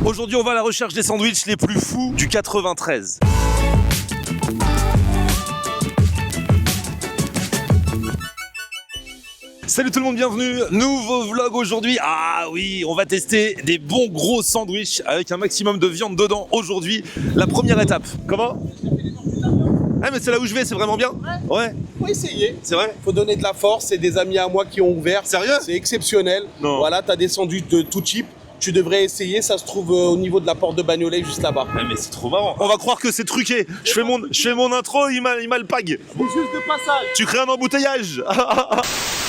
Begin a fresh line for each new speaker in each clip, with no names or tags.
Aujourd'hui, on va à la recherche des sandwichs les plus fous du 93. Salut tout le monde, bienvenue, nouveau vlog aujourd'hui. Ah oui, on va tester des bons gros sandwichs avec un maximum de viande dedans aujourd'hui. La première étape, comment? Ah mais c'est là où je vais, c'est vraiment bien? Ouais.
Faut essayer.
C'est vrai?
Faut donner de la force, c'est des amis à moi qui ont ouvert.
Sérieux?
C'est exceptionnel.
Non.
Voilà, t'as des sandwichs de tout type. Tu devrais essayer, ça se trouve au niveau de la porte de Bagnolet juste là-bas.
Ah mais c'est trop marrant. On va croire que c'est truqué. Je fais mon intro, il m'a le pag.
C'est juste de passage.
Tu crées un embouteillage.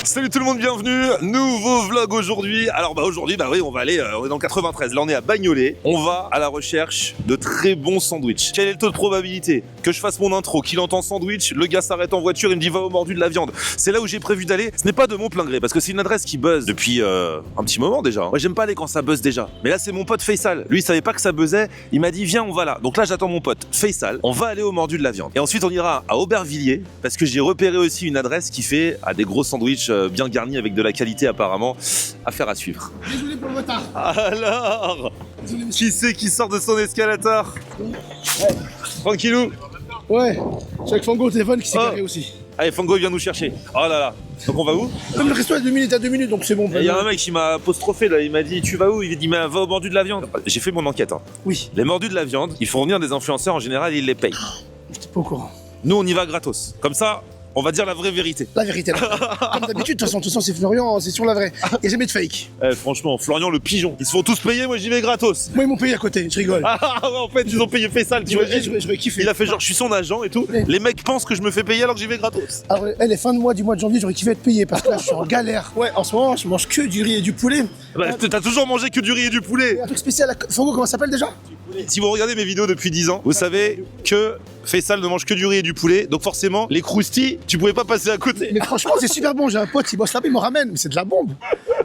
Salut tout le monde, bienvenue. Nouveau vlog aujourd'hui. Alors aujourd'hui, oui, on va aller, on est dans le 93. Là, on est à Bagnolet. On va à la recherche de très bons sandwichs. Quel est le taux de probabilité que je fasse mon intro, qu'il entend sandwich, le gars s'arrête en voiture, il me dit va au mordu de la viande. C'est là où j'ai prévu d'aller. Ce n'est pas de mon plein gré parce que c'est une adresse qui buzz depuis un petit moment déjà. Moi, j'aime pas aller quand ça buzz déjà. Mais là, c'est mon pote Faisal. Lui, il savait pas que ça buzzait. Il m'a dit viens, on va là. Donc là, j'attends mon pote Faisal. On va aller au mordu de la viande. Et ensuite, on ira à Aubervilliers parce que j'ai repéré aussi une adresse qui fait des gros sandwichs bien garnis avec de la qualité apparemment. Affaire à suivre.
Désolé pour le retard.
Alors, qui c'est qui sort de son escalator? Tranquillou.
Ouais, c'est avec Fango au téléphone qui s'est garé
Oh.
aussi.
Allez, Fango vient nous chercher. Oh là là. Donc on va où?
Même le resto est 2 minutes à 2 minutes, donc c'est bon.
Il y a un mec qui m'a apostrophé là, il m'a dit tu vas où? Il m'a dit mais va au mordu de la viande. J'ai fait mon enquête.
Oui,
Les mordus de la viande, ils font venir des influenceurs en général, ils les payent.
j'étais pas au courant.
Nous on y va gratos. Comme ça, on va dire la vraie vérité.
La vérité, là. Comme d'habitude, de toute façon, c'est Florian, c'est sur la vraie. Il n'y a jamais de fake.
Franchement, Florian le pigeon, ils se font tous payer, moi j'y vais gratos.
Moi, ils m'ont payé à côté, je rigole.
Ah ouais, en fait ils ont payé Faisal, tu vois.
J'aurais kiffé.
Il a fait genre je suis son agent et tout.
Ouais.
Les mecs pensent que je me fais payer alors que j'y vais gratos.
Alors, les fins de mois du mois de janvier, j'aurais kiffé être payé parce que là, je suis en galère. Ouais, en ce moment, je mange que du riz et du poulet.
Bah, t'as toujours mangé que du riz et du poulet.
Un truc spécial à Fango, comment ça s'appelle déjà?
Si vous regardez mes vidéos depuis 10 ans, vous savez que Faisal ne mange que du riz et du poulet. Donc forcément, les croustilles, tu pouvais pas passer à côté.
Mais franchement, c'est super bon. J'ai un pote, il bosse là-bas, il me ramène. Mais c'est de la bombe.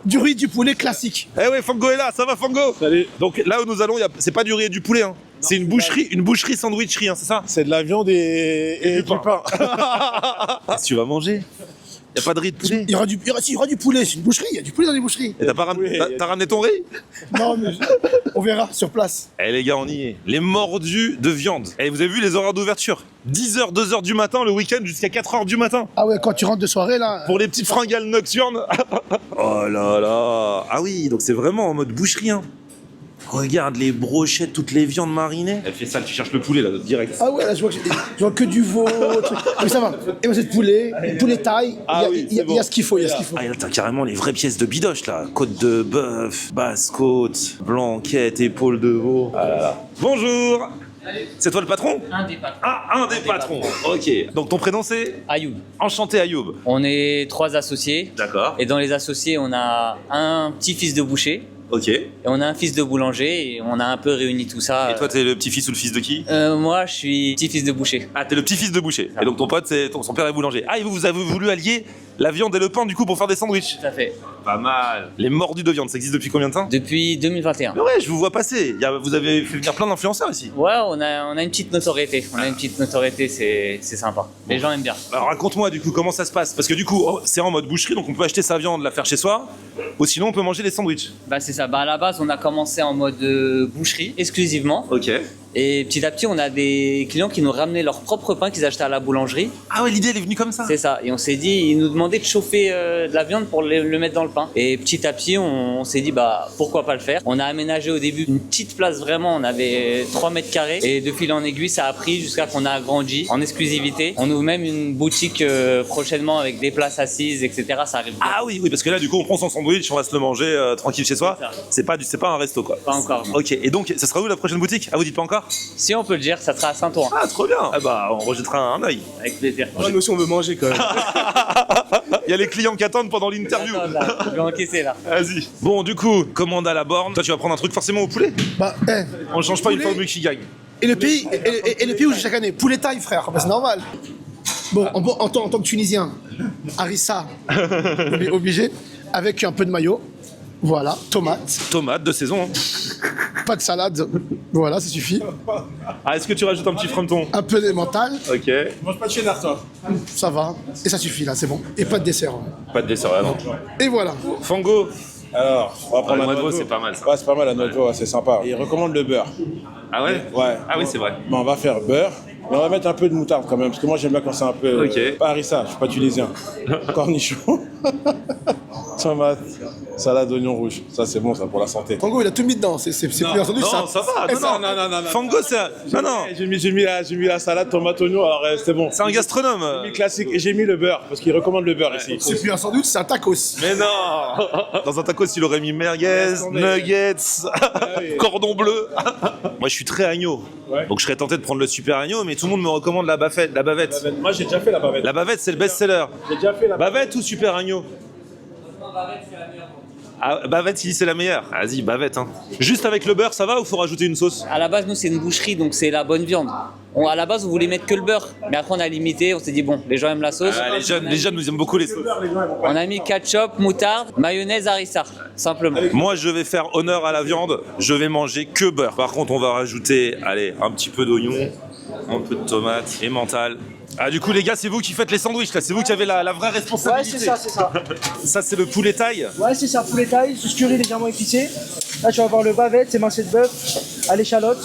Du riz, du poulet classique.
Eh ouais, Fango est là, ça va Fango? Salut. Donc là où nous allons, c'est pas du riz et du poulet, hein. C'est une boucherie sandwicherie, hein, c'est ça?
C'est de la viande et du pain.
Qu'est-ce que tu vas manger? Y'a pas de riz de poulet?
Il y aura du poulet. C'est une boucherie. Il y a du poulet dans les boucheries.
Et t'as ramené ton riz?
Non, mais on verra sur place.
Eh les gars, on y est. Les mordus de viande. Eh, vous avez vu les horaires d'ouverture? 10h, 2h du matin, le week-end jusqu'à 4h du matin.
Ah ouais, quand tu rentres de soirée, là.
Pour les petites fringales nocturnes. Oh là là. Ah oui, donc c'est vraiment en mode boucherie, hein. Regarde les brochettes, toutes les viandes marinées. Elle fait ça, tu cherches le poulet là, direct.
Ah ouais, là, je vois que du veau. Truc. Mais ça va. Et moi, c'est de poulet taille.
Ah
il y a,
oui,
il y a-
c'est bon.
il y a ce qu'il faut, il y a ce qu'il faut.
Ah, là, t'as carrément les vraies pièces de bidoche là. Côte de bœuf, basse côte, blanquette, épaule de veau. Ah là là. Bonjour. C'est toi le patron?
Un des patrons.
Ah, un des patrons. Ok. Donc ton prénom c'est?
Ayoub.
Enchanté Ayoub.
On est 3 associés.
D'accord.
Et dans les associés, on a un petit-fils de boucher.
Ok.
Et on a un fils de boulanger. Et on a un peu réuni tout ça.
Et toi t'es le petit-fils ou le fils de qui?
Moi, je suis petit-fils de boucher.
Ah, t'es le petit-fils de boucher. Et donc ton pote, son père est boulanger. Ah, et vous avez voulu allier la viande et le pain du coup pour faire des sandwichs?
Tout à fait.
Pas mal. Les mordus de viande, ça existe depuis combien de temps?
Depuis 2021.
Mais ouais, je vous vois passer. Vous avez fait venir plein d'influenceurs ici.
Ouais, on a une petite notoriété. C'est sympa. Les gens aiment bien.
Alors raconte-moi du coup comment ça se passe. Parce que du coup, c'est en mode boucherie, donc on peut acheter sa viande, la faire chez soi. Ou sinon, on peut manger des sandwichs.
Bah, c'est ça. Bah, à la base, on a commencé en mode boucherie exclusivement.
Ok.
Et petit à petit, on a des clients qui nous ramenaient leur propre pain qu'ils achetaient à la boulangerie.
Ah ouais, l'idée elle est venue comme ça.
C'est ça. Et on s'est dit, ils nous demandaient de chauffer de la viande pour le mettre dans le pain. Et petit à petit, on s'est dit, bah pourquoi pas le faire. On a aménagé au début une petite place vraiment. On avait 3 mètres carrés. Et de fil en aiguille, ça a pris jusqu'à qu'on a agrandi en exclusivité. On ouvre même une boutique prochainement avec des places assises, etc. Ça arrive.
Ah oui, parce que là, du coup, on prend son sandwich, on va se le manger tranquille chez soi.
C'est ça.
C'est pas un resto quoi.
Pas encore. non.
Ok. Et donc, ça sera où la prochaine boutique? Ah, vous dites pas encore?
Si on peut le dire, ça sera à Saint-Ouen.
Ah, trop bien. Ah bah, on rejettera un œil.
Avec plaisir.
Nous aussi, on veut manger quand même.
Il y a les clients qui attendent pendant l'interview.
Attends, là, je vais encaisser là.
Vas-y. Bon, du coup, commande à la borne. Toi, tu vas prendre un truc forcément au poulet.
Bah,
On ne change pas une
Poulet.
formule qui gagne.
et le pays, et le pays où j'ai chaque année. Poulet taille, frère. Bah, c'est normal. Bon, en tant que Tunisien, harissa, obligé, avec un peu de maillot. Voilà, tomate,
Tomate de saison. Hein.
pas de salade. Voilà, ça suffit.
Ah, est-ce que tu rajoutes un petit fronton?
Un peu d'émental,
Ok.
Mange pas de cheddar, toi.
ça va. Et ça suffit là, c'est bon. Et pas de dessert.
Pas de dessert là, non.
Et voilà.
Fango,
Alors, on va prendre
noix
la
de veau, c'est pas mal, ça.
Ouais, c'est pas mal la noix de veau, ouais, c'est sympa. Et il recommande le beurre.
Ah ouais?
Ouais.
Ah oui, c'est vrai.
Bon, on va faire beurre. Mais on va mettre un peu de moutarde quand même, parce que moi j'aime bien quand c'est un peu.
Ok.
Pas harissa, je suis pas tunisien. Cornichon. Tomate, salade d'oignon rouge. Ça c'est bon, ça pour la santé.
Fango, il a tout mis dedans. C'est plus un sandwich,
Non, ça va. Non. Fango, c'est non, non.
J'ai mis la salade, tomate, oignon, alors c'était bon.
C'est un gastronome.
J'ai mis le classique et j'ai mis le beurre, parce qu'il recommande le beurre ici.
C'est plus un sandwich, c'est un tacos.
Mais non. Dans un tacos, il aurait mis merguez, nuggets,
oui.
cordon bleu. Moi, je suis très agneau.
Ouais.
Donc, je serais tenté de prendre le super agneau, mais tout le monde me recommande la bavette.
Moi j'ai déjà fait la bavette.
La bavette, c'est le best-seller.
J'ai déjà fait la
Bavette ou super agneau? Ah, bavette, il dit c'est la meilleure. Vas-y, bavette. Hein. Juste avec le beurre, ça va ou faut rajouter une sauce?
À la base, nous, c'est une boucherie, donc c'est la bonne viande. À la base, on voulait mettre que le beurre, mais après, on a limité. On s'est dit, bon, les gens aiment la sauce.
Ah, les jeunes nous aiment beaucoup les sauces.
On a mis ketchup, moutarde, mayonnaise, harissa, simplement.
Moi, je vais faire honneur à la viande. Je vais manger que beurre. Par contre, on va rajouter, allez, un petit peu d'oignon, un peu de tomate et mental. Ah, du coup, les gars, c'est vous qui faites les sandwichs, là. C'est vous qui avez la vraie
Ouais,
responsabilité.
c'est ça, c'est ça.
Ça, c'est le poulet taille.
Ouais, c'est ça, poulet taille, sauce curry légèrement épicée. Là, tu vas voir le bavette, c'est émincé de bœuf, à l'échalote,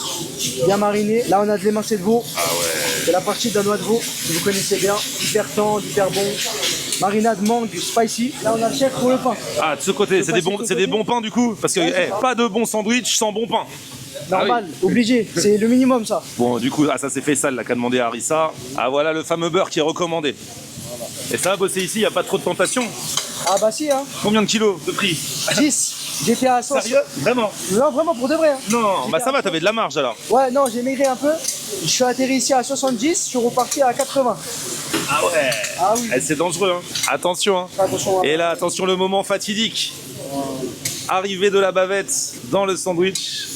bien mariné. Là, on a de l'émincé de veau. Ah ouais. C'est la partie de la noix de veau, que vous connaissez bien. Hyper tendre, hyper bon. Marinade mangue, spicy. Là, on a le chef pour le pain.
Ah, de ce côté, c'est des bons pains, du coup. Parce que,
Ouais, c'est ça.
pas de bon sandwich sans bon pain.
Normal, obligé. C'est le minimum, ça.
Bon, du coup, ça c'est Faisal là, qui a demandé à Harissa. Ah, voilà le fameux beurre qui est recommandé. Et ça va bosser ici, il n'y a pas trop de tentation.
Ah bah si, hein.
Combien de kilos de prix?
10. J'étais à 100.
Sérieux? Vraiment?
Non, vraiment, pour de vrai. Hein.
Non, bah ça va, t'avais de la marge alors.
Ouais, non, j'ai maigri un peu. Je suis atterri ici à 70, je suis reparti à 80.
Ah ouais.
Ah oui.
Eh, c'est dangereux, hein. Attention, hein.
Attention, hein.
Et là, attention, le moment fatidique. Arrivée de la bavette dans le sandwich.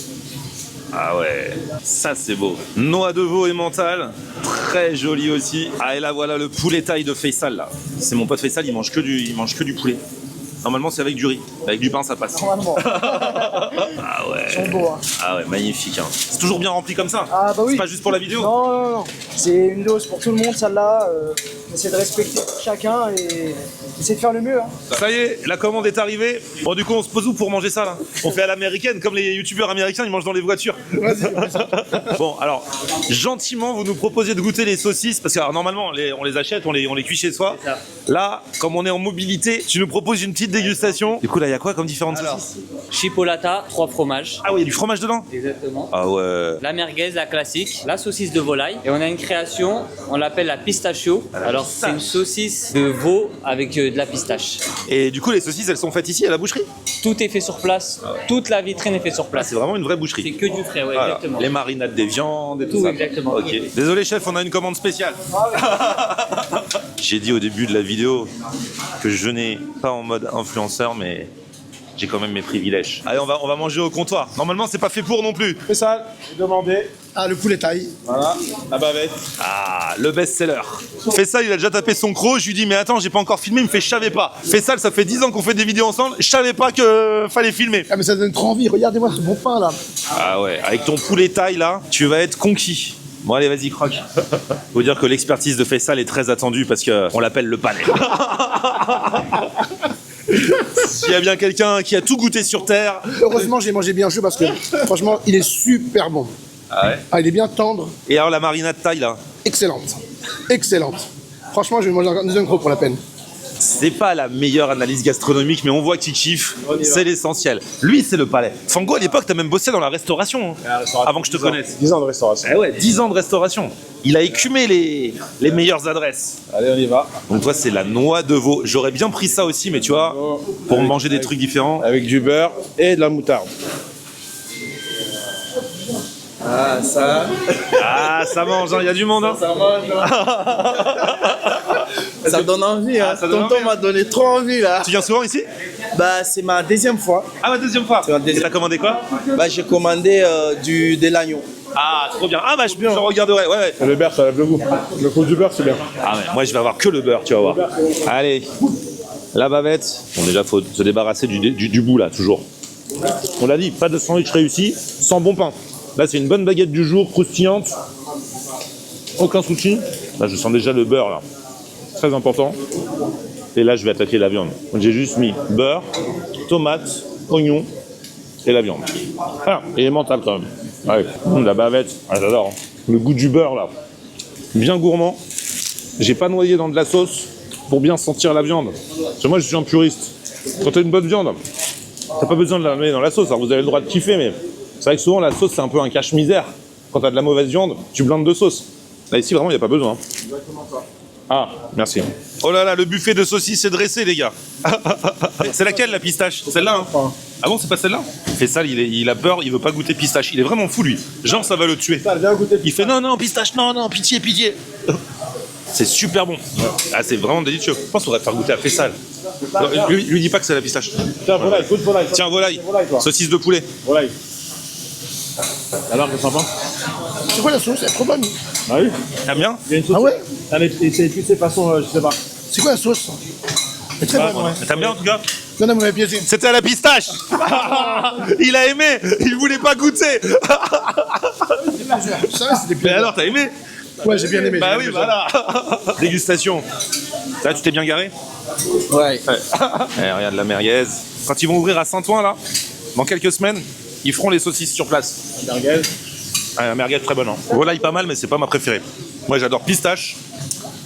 Ah ouais, ça c'est beau. Noix de veau et mental, très joli aussi. Ah et là voilà le poulet taille de Faisal là. C'est mon pote Faisal, il mange que du poulet. Normalement c'est avec du riz, avec du pain ça passe.
Normalement.
Ah ouais.
Ils sont beaux, hein.
Ah ouais, magnifique. Hein. C'est toujours bien rempli comme ça.
Ah bah oui.
C'est pas juste pour la vidéo.
Non. C'est une dose pour tout le monde, celle-là. On essaie de respecter chacun et essayer de faire le mieux. Hein.
Ça y est, la commande est arrivée. Bon du coup on se pose où pour manger ça là? On fait à l'américaine, comme les youtubeurs américains, ils mangent dans les voitures. Bon alors, gentiment vous nous proposez de goûter les saucisses, parce que alors, normalement on les achète, on les cuit chez soi. Là, comme on est en mobilité, tu nous proposes une petite dégustation. Du coup là il y a quoi comme différentes saucisses?
Chipolata, 3 fromages.
Ah oui, il y a du fromage dedans?
Exactement.
Ah ouais.
La merguez, la classique, la saucisse de volaille. Et on a une création, on l'appelle la pistachio. Alors c'est une saucisse de veau avec de la pistache.
Et du coup les saucisses elles sont faites ici à la boucherie?
Tout est fait sur place, toute la vitrine est faite sur
Ah,
place.
c'est vraiment une vraie
C'est
boucherie.
que du frais, ouais,
Voilà.
exactement.
Les marinades des viandes et tout
Tout,
ça.
exactement.
Ok. Désolé chef, on a une commande spéciale. J'ai dit au début de la vidéo que je n'ai pas en mode influenceur, mais j'ai quand même mes privilèges. Allez, on va manger au comptoir. Normalement, c'est pas fait pour non plus.
C'est ça, j'ai demandé.
Ah, le poulet taille.
Voilà, la bavette.
Ah, le best-seller. Faisal, il a déjà tapé son croc. Je lui dis, mais attends, j'ai pas encore filmé. Il me fait, je savais pas. Faisal, ça fait 10 ans qu'on fait des vidéos ensemble. Je savais pas que fallait filmer.
Ah, mais ça donne trop envie. Regardez-moi ce bon pain là.
Ah ouais, avec ton poulet taille là, tu vas être conquis. Bon allez, vas-y, croque. Faut dire que l'expertise de Faisal est très attendue parce qu'on l'appelle le palais. S'il y a bien quelqu'un qui a tout goûté sur Terre.
Heureusement, j'ai mangé bien chaud parce que franchement, il est super bon.
Ah ouais.
Ah, il est bien tendre.
Et alors la marinade taille là,
Excellente. Excellente. Franchement, je vais manger un deuxième croc pour la peine.
c'est pas la meilleure analyse gastronomique, mais on voit qu'il kiffe. C'est l'essentiel. Lui, c'est le palais. Fango, à l'époque, t'as même bossé dans la restauration. Hein, avant que je te connaisse.
10 ans de restauration.
Eh ouais, 10 ans de restauration. Il a écumé les meilleures adresses.
Allez, on y va.
Donc toi, c'est la noix de veau. J'aurais bien pris ça aussi, mais tu vois, pour manger des trucs différents.
Avec du beurre et de la moutarde.
Ah, ça.
Ah, ça mange, il y a du monde. Hein.
Ça mange. Ça donne envie, hein.
Ah, ça donne
Tonton
envie,
m'a donné trop envie, là.
Tu viens souvent ici?
Bah, c'est ma deuxième fois.
Ah, ma deuxième fois.
C'est ma deuxième.
Et t'as commandé quoi?
Bah, j'ai commandé de l'agneau.
Ah, trop bien. Ah, bah, je regarderai. Ouais, ouais.
Le beurre, ça lève le goût. Le goût du beurre, c'est bien.
Ah, ouais. Moi, je vais avoir que le beurre, tu vas voir. Allez, la bavette. Bon, déjà, faut se débarrasser du bout, là, toujours. On l'a dit, pas de sandwich réussi sans bon pain. Là, c'est une bonne baguette du jour, croustillante. Aucun souci. Là, je sens déjà le beurre, là. Très important.
Et là, je vais attaquer la viande. Donc, j'ai juste mis beurre, tomate, oignon et la viande. Ah, et les mentales quand même. Ouais. La bavette, ah, j'adore. Hein. Le goût du beurre là, bien gourmand. J'ai pas noyé dans de la sauce pour bien sentir la viande. Parce que moi, je suis un puriste. Quand t'as une bonne viande, t'as pas besoin de la noyer dans la sauce. Alors vous avez le droit de kiffer, mais c'est vrai que souvent la sauce c'est un peu un cache-misère. Quand t'as de la mauvaise viande, tu blindes de sauce. Là ici vraiment il n'y a pas besoin. Ah, merci.
Oh là là, le buffet de saucisses est dressé, les gars. C'est laquelle, la pistache? Celle-là, hein? Ah bon, c'est pas celle-là? Faisal, il a peur, il veut pas goûter pistache. Il est vraiment fou, lui. Genre, ça va le tuer. Il fait non, pistache, non, pitié, pitié. C'est super bon. Ah, c'est vraiment délicieux. Je pense qu'on devrait faire goûter à Faisal. Lui dis pas que c'est la pistache.
Tiens, volaille, goûte volaille.
Tiens, volaille.
Toi.
Saucisse de poulet.
Volaille. Alors, c'est sympa.
C'est quoi la sauce? Elle est trop bonne.
Ah oui.
T'aimes bien?
Il y a une sauce.
Ah ouais?
C'est épicé façon, je sais pas.
C'est quoi la sauce? Elle est très bonne, ouais.
T'aimes bien en tout cas?
Non, vous m'avez piégé.
C'était à la pistache. Il a aimé. Il voulait pas goûter.
Ça, c'était
Mais
bien.
alors, t'as aimé?
Ouais, j'ai bien aimé.
Bah
j'ai
oui,
bien aimé.
voilà. Dégustation. Là, tu t'es bien garé?
Ouais.
Regarde la merguez. Quand ils vont ouvrir à Saint-Ouen, là, dans quelques semaines, ils feront les saucisses sur place.
Merguez.
La merguez très bonne. Hein. Volaille pas mal, mais c'est pas ma préférée. Moi, j'adore pistache.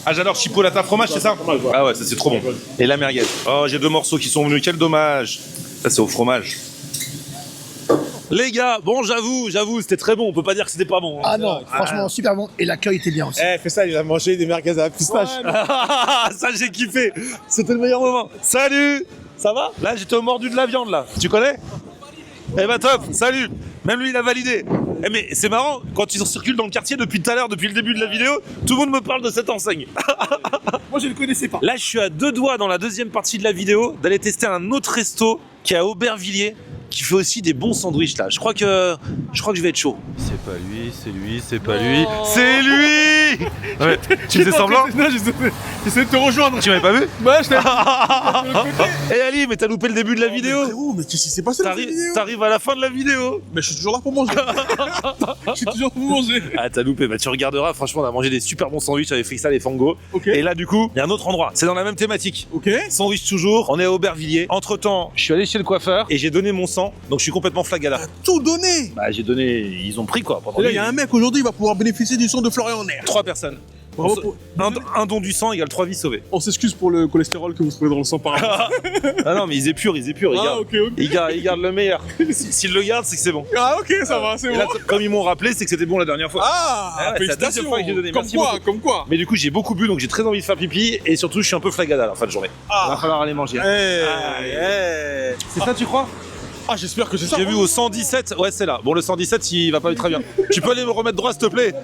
Ah, j'adore chipolata fromage, c'est ça? Ah ouais, ça c'est trop bon. Et la merguez. Oh, j'ai 2 morceaux qui sont venus. Quel dommage. Ça, c'est au fromage. Les gars, bon, j'avoue, c'était très bon. On peut pas dire que c'était pas bon.
Ah non, franchement, super bon. Et l'accueil était bien aussi.
Eh, fais ça, il a mangé des merguez à la pistache.
Ça, j'ai kiffé. C'était le meilleur moment. Salut. Ça va? Là, j'étais au mordu de la viande, là. Tu connais? Eh ben top, salut. Même lui, il a validé. Eh mais c'est marrant, quand ils circulent dans le quartier depuis tout à l'heure, depuis le début de la vidéo, tout le monde me parle de cette enseigne.
Moi, je ne le connaissais pas.
Là, je suis à 2 doigts dans la deuxième partie de la vidéo d'aller tester un autre resto qui est à Aubervilliers, qui fait aussi des bons sandwichs là. Je crois que je vais être chaud.
C'est pas lui, c'est lui, c'est pas lui.
C'est lui. Ouais. Tu faisais semblant?
Non, j'essaie de te rejoindre.
Tu m'avais pas vu?
Bah, je t'ai.
Eh Ali, mais t'as loupé le début de la vidéo.
Frérot, mais qu'est-ce qui s'est passé dans cette vidéo?
T'arrives à la fin de la vidéo.
Mais je suis toujours là pour manger. Je suis toujours pour manger.
Ah, t'as loupé. Bah, tu regarderas. Franchement, on a mangé des super bons sandwichs avec Faisal et Fango.
Ok.
Et là, du coup, il y a un autre endroit. C'est dans la même thématique.
Ok.
Sandwich toujours. On est à Aubervilliers. Entre temps, je suis allé chez le coiffeur et j'ai donné mon sang. Donc, je suis complètement flagala.
Tout donné.
Bah, j'ai donné. Ils ont pris quoi. Pendant
Et là, il y a un mec aujourd'hui, il va pouvoir bénéficier du sang de Florian Nair.
3 personnes.
Bravo pour-
Un don du sang égale 3 vies sauvées.
On s'excuse pour le cholestérol que vous trouvez dans le sang par rapport.
Ah non, mais ils épurent,
Ah,
regarde.
ok.
Ils gardent le meilleur. S'ils le gardent, c'est que c'est bon.
Ah, ok, ça va, c'est
Et
bon.
là, comme ils m'ont rappelé, c'est que c'était bon la dernière fois.
Ah,
ouais, c'est la deuxième
félicitations.
fois que j'ai donné.
Comme
Merci
quoi,
beaucoup.
comme quoi.
Mais du coup, j'ai beaucoup bu, donc j'ai très envie de faire pipi. Et surtout, je suis un peu flagada à la fin de journée. Il va falloir aller manger. C'est ça, tu crois?
Ah, j'espère que c'est ça.
J'ai vu au 117. Ouais, c'est là. Bon, le 117, il va pas très bien. Tu peux aller me remettre droit, s'il te plaît?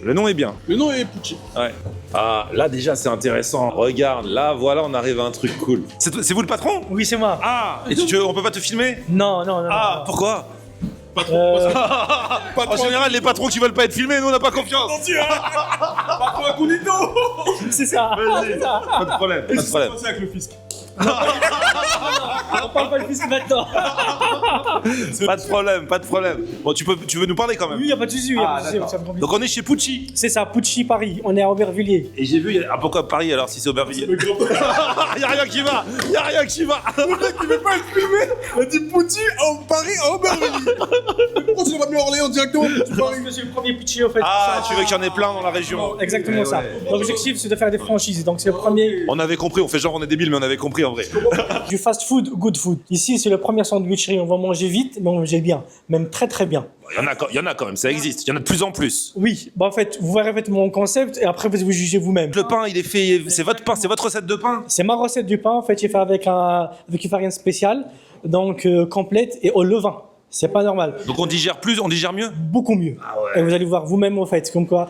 Le nom est bien.
Le nom est Pucci.
Ouais. Ah, là déjà c'est intéressant. Regarde, là voilà, on arrive à un truc cool. C'est vous le patron?
Oui, c'est moi.
Ah, et on peut pas te filmer?
Non.
Ah, pourquoi?
Pas
En général, les patrons qui veulent pas être filmés, nous on n'a pas confiance.
Pas trop incognito.
C'est ça.
Pas de problème, pas de problème.
C'est avec le fisc.
On parle pas le fisc maintenant.
Pas de problème. Bon, tu veux nous parler quand même?
Oui, y a pas de souci.
Donc on est chez Pucci.
C'est ça, Pucci Paris. On est à Aubervilliers.
Et j'ai vu, pourquoi Paris alors si c'est Aubervilliers? Y'a rien qui va.
Il veut pas être filmé. Il a dit Pucci en Paris à Aubervilliers. Pourquoi tu l'as pas mis à Orléans directement?
Parce que c'est le premier Pucci, en fait.
Ah, tu veux qu'il y en ait plein dans la région?
Exactement ça. L'objectif, c'est de faire des franchises. Donc, c'est le premier
On avait compris, on fait genre on est débile, mais on avait compris en vrai.
du fast food, good food. Ici, c'est le premier sandwicherie. On va manger vite, mais on va manger bien. Même très, très bien.
Il y en a quand même, ça existe. Il y en a de plus en plus.
Oui, bah en fait, vous verrez en fait mon concept et après vous jugez vous-même.
Le pain, il est fait. C'est votre pain, c'est votre recette de pain.
C'est ma recette du pain, en fait, j'ai fait avec une farine spéciale, donc complète et au levain. C'est pas normal.
Donc on digère plus, on digère mieux.
Beaucoup mieux. Et vous allez voir vous-même en fait, comme quoi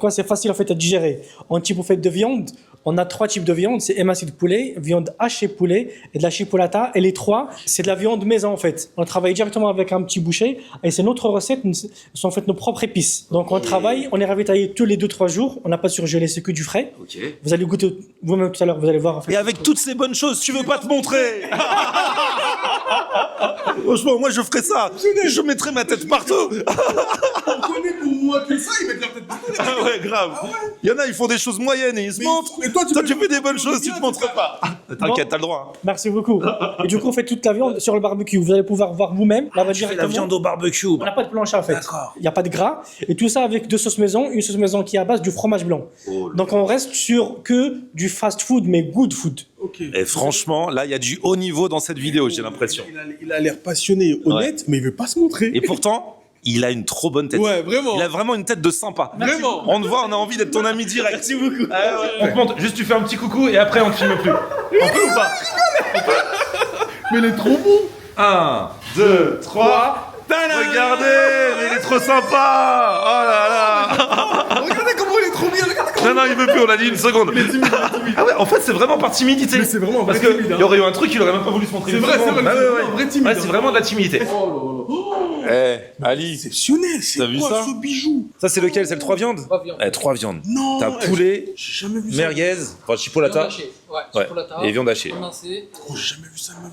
c'est facile en fait à digérer. En type en fait de viande, on a 3 types de viande, c'est émincé de poulet, viande hachée poulet et de la chipolata. Et les 3, c'est de la viande maison en fait. On travaille directement avec un petit boucher et c'est notre recette, ce sont en fait nos propres épices. Donc on travaille, on est ravitaillé tous les 2-3 jours, on n'a pas surgelé, c'est que du frais.
Ok.
Vous allez goûter vous-même tout à l'heure, vous allez voir en fait.
Et avec toutes ces bonnes choses, tu veux pas te montrer? Franchement, moi je ferais ça. Je mettrais ma tête partout.
On connaît pour moi que ça, il met de la tête partout.
Ah ouais, grave. Il y en a, ils font des choses moyennes et ils se montrent.
Mais
Toi, tu fais des bonnes choses, tu te montres pas. T'inquiète, t'as le droit.
Merci beaucoup. Et du coup, on fait toute la viande sur le barbecue. Vous allez pouvoir voir vous-même. Là,
Tu fais la viande au barbecue.
On n'a pas de plancher en fait. Il n'y a pas de gras. Et tout ça avec deux sauces maison. Une sauce maison qui est à base du fromage blanc. Donc on reste sur que du fast food, mais good food.
Ok.
Et franchement, là, il y a du haut niveau dans cette vidéo, j'ai l'impression.
Il a l'air passionné, honnête, mais il veut pas se montrer.
Et pourtant, il a une trop bonne tête.
Ouais, vraiment.
Il a vraiment une tête de sympa.
Vraiment.
On te voit, on a envie d'être ton ami direct. Merci beaucoup.
On te montre, juste tu fais un petit coucou et après on te filme plus. On peut ou pas?
Mais il est trop bon.
1, 2, 3. Regardez, mais il est trop sympa. Oh là là.
Regardez comment il est trop bien. Regardez comment.
Non, il veut plus, on a dit une seconde. Ah ouais, en fait, c'est vraiment par timidité.
Mais c'est vraiment un
Parce
vrai timide,
qu'il y aurait eu un truc, il aurait même pas voulu se montrer.
C'est vrai, c'est vrai.
Ouais, ouais, ouais.
Un vrai timide.
Ouais, c'est vraiment de la timidité. Eh, Ali,
Exceptionnel. C'est
T'as vu
quoi
ça
ce bijou?
ça c'est lequel? C'est le 3 viandes?
3 viandes.
3 viandes.
Non.
T'as poulet,
J'ai jamais vu ça.
merguez, enfin chipolata. Ouais, et viande hachée.
Oh, j'ai jamais vu ça de ma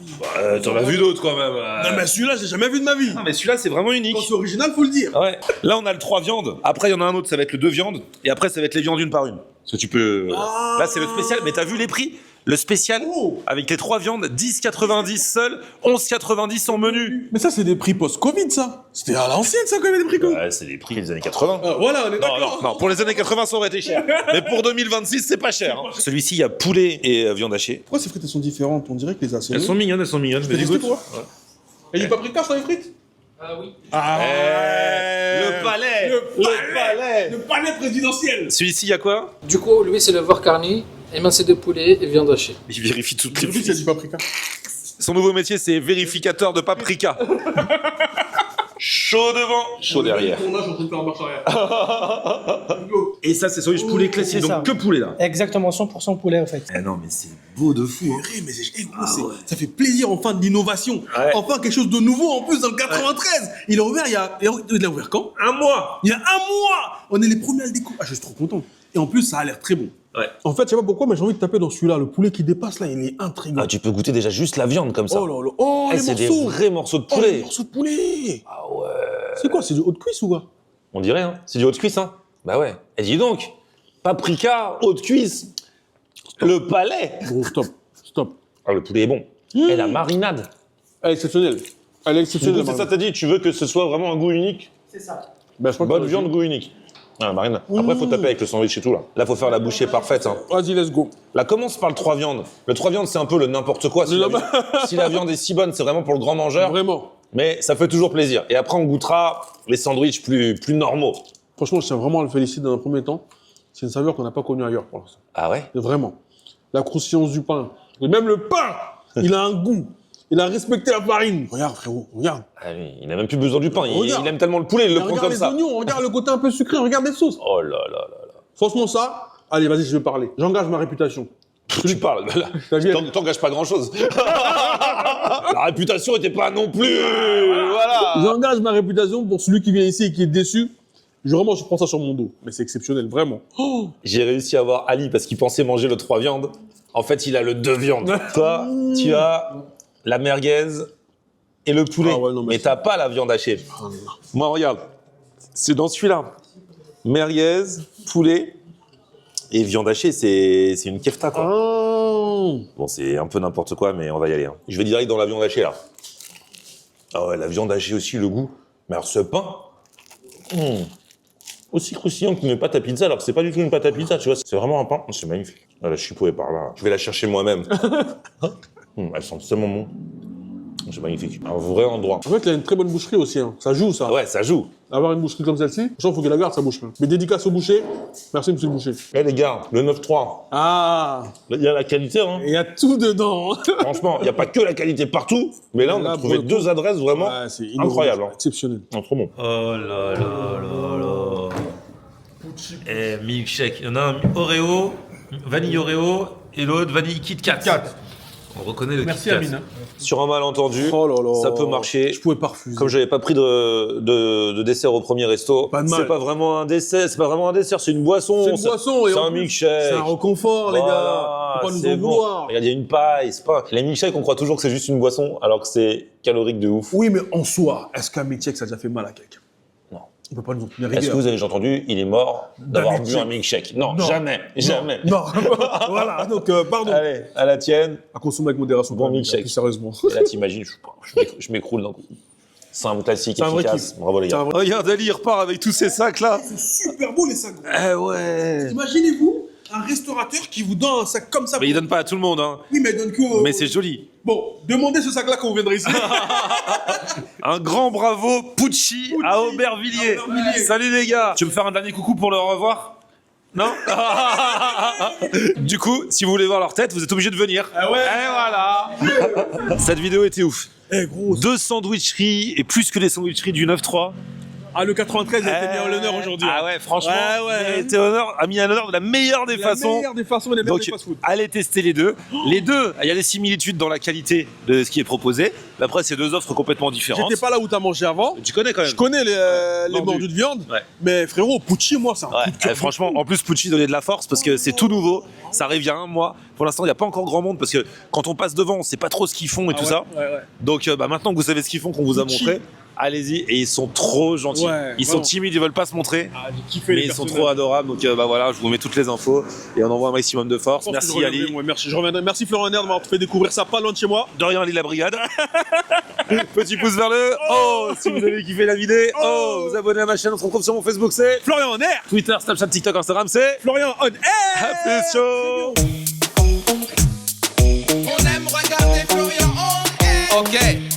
vie.
T'en as vu d'autres quand même.
Non, mais celui-là, j'ai jamais vu de ma vie.
Non, mais celui-là c'est vraiment unique.
Quand c'est original, faut le dire.
Ouais. Là on a le 3 viandes. Après il y en a un autre, ça va être le 2 viandes. Et après ça va être les viandes une par une. Parce que tu peux. Là c'est le spécial. Mais t'as vu les prix? Le spécial avec les 3 viandes, 10,90 seul, 11,90 en menu.
Mais ça, c'est des prix post-Covid, ça. C'était à l'ancienne, ça, quand même, des prix Covid.
Ouais, c'est les prix des années 80.
Voilà, on est
Non,
d'accord.
non, pour les années 80, ça aurait été cher. Mais pour 2026, c'est pas cher. Hein. Celui-ci, il y a poulet et viande hachée.
Pourquoi ces frites, elles sont différentes? On dirait que les assaisonnées.
Elles sont mignonnes,
Je vais tester, toi. Et du paprika sur les frites?
Oui.
Ah,
Le palais.
Le palais présidentiel.
Celui-ci, il y a quoi?
Du coup, lui, c'est le beurre carni, émincé de poulet et viande hachée.
Il vérifie toutes les
J'ai vu qu'il y a du paprika.
Son nouveau métier, c'est vérificateur de paprika. Chaud devant, chaud derrière.
Là, je suis en train de faire un marche arrière.
Et ça, c'est sandwich poulet classique,
c'est
donc
ça.
que poulet là.
Exactement, 100% poulet en fait.
Eh non, mais c'est beau de fou. Hein.
Mais ça fait plaisir, enfin, de l'innovation.
Ouais.
Enfin, quelque chose de nouveau, en plus, dans le 93. Il a ouvert il a ouvert quand?
Un mois.
Il y a un mois. On est les premiers à le découvrir. Ah, je suis trop content. Et en plus, ça a l'air très bon.
Ouais.
En fait, je sais pas pourquoi, mais j'ai envie de taper dans celui-là. Le poulet qui dépasse, là, il est intriguant.
Ah, tu peux goûter déjà juste la viande comme ça.
Oh là là. Oh,
Eh,
les
c'est des
morceaux.
vrais morceaux de
Oh, les
poulet.
morceaux de poulet.
Ah ouais.
C'est quoi? C'est du haut de cuisse ou quoi?
On dirait, hein. C'est du haut de cuisse, hein. Bah ouais. Et dis donc, paprika, haut de cuisse, le palais.
Bon, stop.
Ah, le poulet est bon. Et la marinade.
Elle est exceptionnelle. Elle est
Du
exceptionnelle.
coup, c'est ça, t'as dit, tu veux que ce soit vraiment un goût unique?
C'est ça.
Ben, je crois que
Bonne
t'as
viande,
raison.
goût unique. Ah, marine. Après, faut taper avec le sandwich et tout, là. Là, faut faire la bouchée parfaite, hein.
Vas-y, let's go.
Là, commence par le 3 viandes. Le 3 viandes, c'est un peu le n'importe quoi. Si, si la viande est si bonne, c'est vraiment pour le grand mangeur.
Vraiment.
Mais ça fait toujours plaisir. Et après, on goûtera les sandwichs plus normaux.
Franchement, je tiens vraiment à le féliciter dans un premier temps. C'est une saveur qu'on n'a pas connue ailleurs pour l'instant.
Ah ouais?
Vraiment. La croustillance du pain. Et même le pain, il a un goût. Il a respecté la farine. Regarde, frérot, regarde.
Ah oui, il n'a même plus besoin du pain.
Regarde.
Il aime tellement le poulet, il le prend
Regarde
comme
les
ça.
oignons, regarde le côté un peu sucré, regarde les sauces.
Oh là là là là.
Franchement, ça, allez, vas-y, je vais parler. J'engage ma réputation.
Tu parles, là.
T'as vu,
T'engages pas grand-chose. La réputation était pas non plus... Voilà.
j'engage ma réputation pour celui qui vient ici et qui est déçu. Vraiment, je prends ça sur mon dos. Mais c'est exceptionnel, vraiment. Oh,
J'ai réussi à avoir Ali parce qu'il pensait manger le 3 viandes. En fait, il a le 2 viandes. Toi, tu as la merguez et le poulet.
Ah ouais, non, mais
mais t'as pas la viande hachée. Moi, regarde. C'est dans celui-là. Merguez, poulet et viande hachée, c'est une kefta, quoi.
oh.
Bon, c'est un peu n'importe quoi, mais on va y aller. Hein. Je vais direct dans la viande hachée, là. Ah ouais, la viande hachée aussi, le goût. Mais alors, ce pain... Aussi croustillant qu'une pâte à pizza, alors que c'est pas du tout une pâte à pizza, tu vois. C'est vraiment un pain. C'est magnifique. Ah, la chipot est par là. Je vais la chercher moi-même. Elle sent tellement bon. C'est magnifique. Un vrai endroit.
En fait, il a une très bonne boucherie aussi. Hein. Ça joue, ça.
Ouais, ça joue.
Avoir une boucherie comme celle-ci, il faut qu'il la garde, sa boucherie. Mais dédicace au boucher. Merci, monsieur le boucher.
Eh les gars, le 9-3,
Ah,
il y a la qualité, hein.
il y a tout dedans.
Franchement, il n'y a pas que la qualité partout, mais là, on
Là,
a
pour
trouvé
le coup,
2 adresses vraiment
Ouais, c'est innovant,
incroyables. Hein.
Exceptionnel.
Non, trop bon.
Oh là là là là. Eh, milkshake. Il y en a un Oreo, vanille Oreo, et l'autre vanille Kit Kat. On reconnaît le
Merci,
Kit Kat.
Amine.
Sur un malentendu,
Oh là là.
ça peut marcher.
Je pouvais pas refuser.
Comme j'avais pas pris de dessert au premier resto,
Pas de mal.
c'est pas vraiment un dessert, c'est une boisson.
C'est une boisson et
c'est
en
un
plus,
milkshake.
C'est un reconfort, les gars.
Voilà,
Faut pas nous
c'est
en
bon.
vouloir.
Regarde, il y a une paille, c'est pas. Les milkshakes, on croit toujours que c'est juste une boisson, alors que c'est calorique de ouf.
Oui, mais en soi, est-ce qu'un milkshake, ça a déjà fait mal à quelqu'un? On peut pas nous en
Est-ce que vous avez déjà entendu, il est mort d'avoir bu un milkshake? Non,
Non.
jamais, jamais.
Non, voilà, donc pardon.
Allez, à la tienne.
À consommer avec modération.
Bon
quand même,
milkshake.
plus sérieusement.
Et là, t'imagines, je m'écroule d'un coup. C'est un classique
C'est un vrai
efficace.
kiff.
Bravo les
C'est
gars.
un vrai-
Regarde, Ali, il repart avec tous ces sacs là.
C'est super beau les sacs. gros.
Eh ouais.
Imaginez-vous un restaurateur qui vous donne un sac comme ça.
Mais il donne pas à tout le monde, hein.
Oui, mais il donne que.
Mais c'est joli.
Bon, demandez ce sac-là quand vous viendrez ici.
Un grand bravo, Pucci à Aubervilliers.
À Aubervilliers.
Salut les gars. Tu veux me faire un dernier coucou pour le revoir? Non. Du coup, si vous voulez voir leur tête, vous êtes obligé de venir.
Ah ouais.
Et voilà. Cette vidéo était ouf.
Eh gros.
2 sandwicheries et plus que les sandwicheries du 9-3.
Ah, le 93 a été mis en l'honneur aujourd'hui.
Ah ouais, franchement,
Ouais.
il a mis en honneur de la meilleure des
La
façons.
meilleure des façons, la meilleure
Donc,
des fast-food.
allez tester les deux. Les deux, il y a des similitudes dans la qualité de ce qui est proposé. Mais après, c'est deux offres complètement différentes.
J'étais pas là où t'as mangé avant.
Tu connais quand même.
Je connais les
Mordus.
mordus de viande.
Ouais.
Mais frérot, Pucci, moi, c'est un
Ouais,
coup de cœur.
franchement, en plus, Pucci donnait de la force parce que c'est tout nouveau. Ça arrive il y a un mois. Pour l'instant, il n'y a pas encore grand monde parce que quand on passe devant, on sait pas trop ce qu'ils font et tout ça.
Ouais.
Donc, maintenant que vous savez ce qu'ils font, qu'on vous a
Pucci.
montré, allez-y. Et ils sont trop gentils.
Ouais,
ils sont
vraiment.
timides, ils veulent pas se montrer.
Ah, j'ai kiffé
Mais
les
ils sont
personnages.
trop adorables. Donc, voilà, je vous mets toutes les infos et on envoie un maximum de force.
Je pense que
Merci
je reviendrai,
Ali.
moi, merci. Je reviendrai. Merci Florent Nerd de m'avoir fait découvrir ça pas loin de chez moi.
De rien, Ali la brigade. Petit pouce vers le haut si vous avez kiffé la vidéo. Oh, vous abonnez à ma chaîne. On se retrouve sur mon Facebook, c'est
Florian Nerd.
Twitter, Snapchat, TikTok, Instagram, c'est
Florian On Air.
à plus chaud.
On aime regarder Florian en air. Ok.